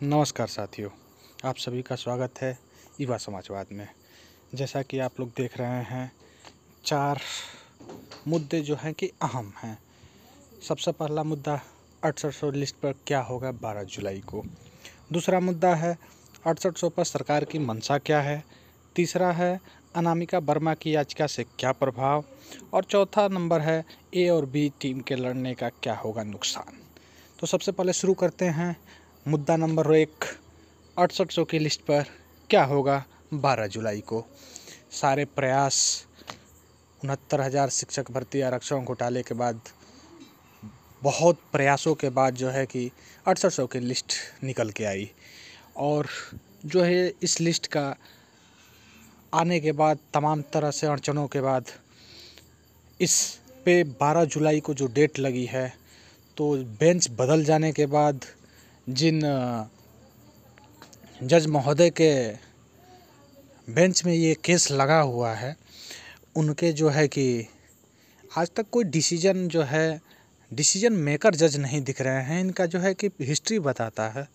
नमस्कार साथियों, आप सभी का स्वागत है युवा समाजवाद में। जैसा कि आप लोग देख रहे हैं, 4 मुद्दे जो हैं कि अहम हैं। सबसे पहला मुद्दा 6800 लिस्ट पर क्या होगा 12 जुलाई को। दूसरा मुद्दा है 6800 पर सरकार की मंशा क्या है। तीसरा है अनामिका वर्मा की याचिका से क्या प्रभाव। और चौथा नंबर है ए और बी टीम के लड़ने का क्या होगा नुकसान। तो सबसे पहले शुरू करते हैं मुद्दा नंबर 1, 6800 की लिस्ट पर क्या होगा 12 जुलाई को। सारे प्रयास 69,000 शिक्षक भर्ती आरक्षण घोटाले के बाद, बहुत प्रयासों के बाद जो है कि 6800 की लिस्ट निकल के आई। और जो है इस लिस्ट का आने के बाद, तमाम तरह से अड़चनों के बाद, इस पे 12 जुलाई को जो डेट लगी है, तो बेंच बदल जाने के बाद जिन जज महोदय के बेंच में ये केस लगा हुआ है, उनके जो है कि आज तक कोई डिसीजन मेकर जज नहीं दिख रहे हैं। इनका जो है कि हिस्ट्री बताता है,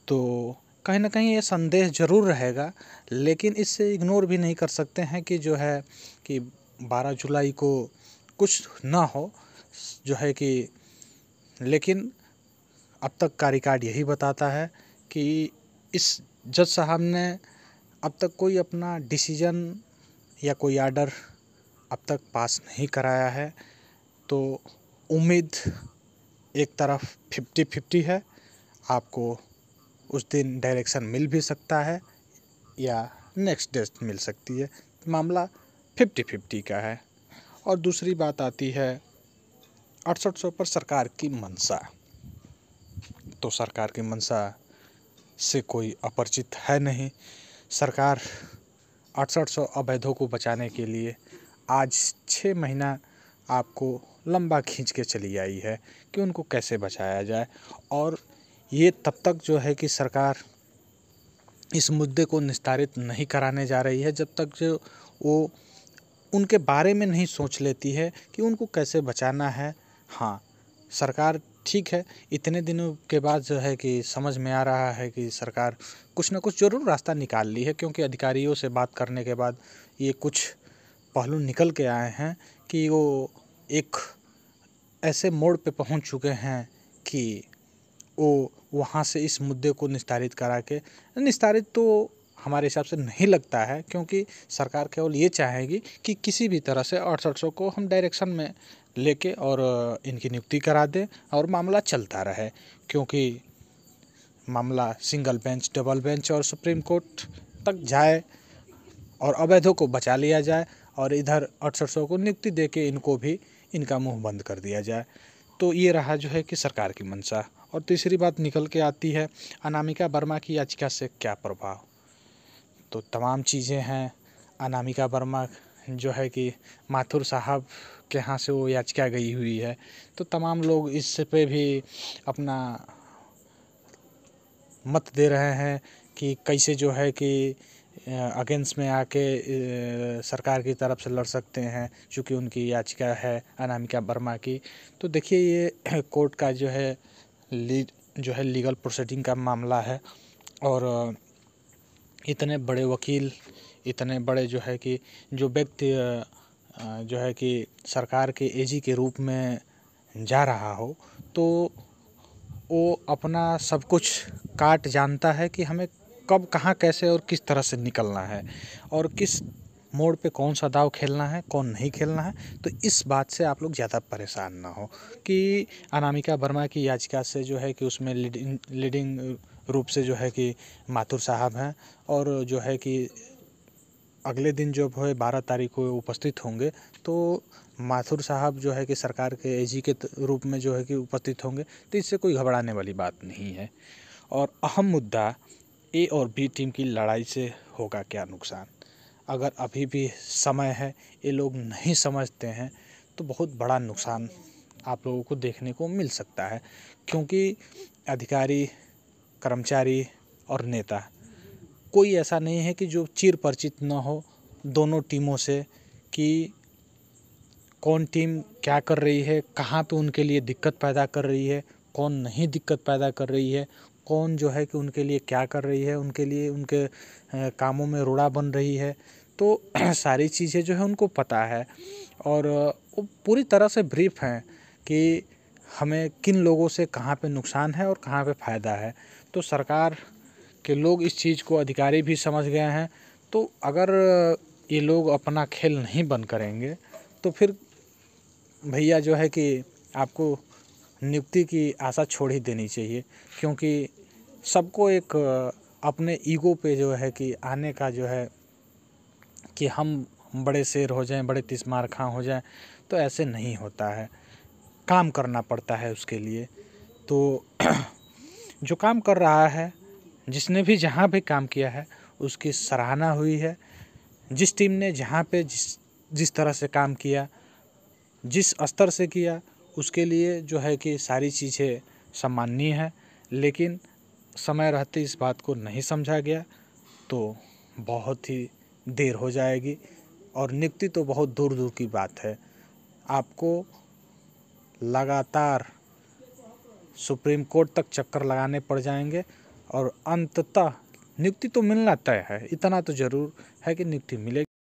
तो कहीं ना कहीं ये संदेह ज़रूर रहेगा। लेकिन इससे इग्नोर भी नहीं कर सकते हैं कि जो है कि 12 जुलाई को कुछ ना हो जो है कि। लेकिन अब तक का रिकॉर्ड यही बताता है कि इस जज साहब ने अब तक कोई अपना डिसीजन या कोई आर्डर अब तक पास नहीं कराया है। तो उम्मीद एक तरफ 50-50 है। आपको उस दिन डायरेक्शन मिल भी सकता है या नेक्स्ट डे मिल सकती है। मामला 50-50 का है। और दूसरी बात आती है 6800 पर सरकार की मंशा। तो सरकार की मंशा से कोई अपरिचित है नहीं। सरकार 6800 अवैधों को बचाने के लिए आज 6 महीना आपको लंबा खींच के चली आई है कि उनको कैसे बचाया जाए। और ये तब तक जो है कि सरकार इस मुद्दे को निस्तारित नहीं कराने जा रही है जब तक जो वो उनके बारे में नहीं सोच लेती है कि उनको कैसे बचाना है। हाँ, सरकार ठीक है, इतने दिनों के बाद जो है कि समझ में आ रहा है कि सरकार कुछ ना कुछ ज़रूर रास्ता निकाल ली है, क्योंकि अधिकारियों से बात करने के बाद ये कुछ पहलू निकल के आए हैं कि वो एक ऐसे मोड़ पे पहुंच चुके हैं कि वो वहाँ से इस मुद्दे को निस्तारित तो हमारे हिसाब से नहीं लगता है, क्योंकि सरकार केवल ये चाहेगी कि किसी भी तरह से 6800 को हम डायरेक्शन में लेके और इनकी नियुक्ति करा दें और मामला चलता रहे। क्योंकि मामला सिंगल बेंच, डबल बेंच और सुप्रीम कोर्ट तक जाए और अवैधों को बचा लिया जाए, और इधर 6800 को नियुक्ति दे के इनको भी इनका मुंह बंद कर दिया जाए। तो ये रहा जो है कि सरकार की मंशा। और तीसरी बात निकल के आती है अनामिका वर्मा की याचिका से क्या प्रभाव। तो तमाम चीज़ें हैं। अनामिका वर्मा जो है कि माथुर साहब के यहाँ से वो याचिका गई हुई है, तो तमाम लोग इस पे भी अपना मत दे रहे हैं कि कैसे जो है कि अगेंस्ट में आके सरकार की तरफ से लड़ सकते हैं, चूँकि उनकी याचिका है अनामिका वर्मा की। तो देखिए, ये कोर्ट का जो है लीगल प्रोसीडिंग का मामला है। और इतने बड़े वकील, इतने बड़े जो है कि जो व्यक्ति जो है कि सरकार के एजी के रूप में जा रहा हो, तो वो अपना सब कुछ काट जानता है कि हमें कब, कहाँ, कैसे और किस तरह से निकलना है, और किस मोड़ पे कौन सा दाव खेलना है, कौन नहीं खेलना है। तो इस बात से आप लोग ज़्यादा परेशान ना हो कि अनामिका वर्मा की याचिका से जो है कि उसमें लीडिंग रूप से जो है कि माथुर साहब हैं, और जो है कि अगले दिन जो है 12 तारीख को उपस्थित होंगे। तो माथुर साहब जो है कि सरकार के एजी के रूप में जो है कि उपस्थित होंगे। तो इससे कोई घबराने वाली बात नहीं है। और अहम मुद्दा ए और बी टीम की लड़ाई से होगा क्या नुकसान। अगर अभी भी समय है, ये लोग नहीं समझते हैं, तो बहुत बड़ा नुकसान आप लोगों को देखने को मिल सकता है। क्योंकि अधिकारी, कर्मचारी और नेता, कोई ऐसा नहीं है कि जो चिर परिचित न हो दोनों टीमों से कि कौन टीम क्या कर रही है, कहाँ पे उनके लिए दिक्कत पैदा कर रही है, कौन नहीं दिक्कत पैदा कर रही है, कौन जो है कि उनके लिए क्या कर रही है, उनके लिए उनके कामों में रोड़ा बन रही है। तो सारी चीज़ें जो है उनको पता है और वो पूरी तरह से ब्रीफ हैं कि हमें किन लोगों से कहाँ पे नुकसान है और कहाँ पे फ़ायदा है। तो सरकार के लोग इस चीज़ को, अधिकारी भी समझ गए हैं। तो अगर ये लोग अपना खेल नहीं बंद करेंगे तो फिर भैया जो है कि आपको नियुक्ति की आशा छोड़ ही देनी चाहिए, क्योंकि सबको एक अपने ईगो पे जो है कि आने का जो है कि हम बड़े शेर हो जाएं, बड़े तिस्मार खां हो जाएं, तो ऐसे नहीं होता है। काम करना पड़ता है उसके लिए। तो जो काम कर रहा है, जिसने भी जहाँ भी काम किया है उसकी सराहना हुई है। जिस टीम ने जहाँ पे जिस तरह से काम किया, जिस स्तर से किया, उसके लिए जो है कि सारी चीज़ें सम्माननीय है। लेकिन समय रहते इस बात को नहीं समझा गया तो बहुत ही देर हो जाएगी और नियुक्ति तो बहुत दूर दूर की बात है। आपको लगातार सुप्रीम कोर्ट तक चक्कर लगाने पड़ जाएंगे और अंततः नियुक्ति तो मिलना तय है। इतना तो ज़रूर है कि नियुक्ति मिलेगी।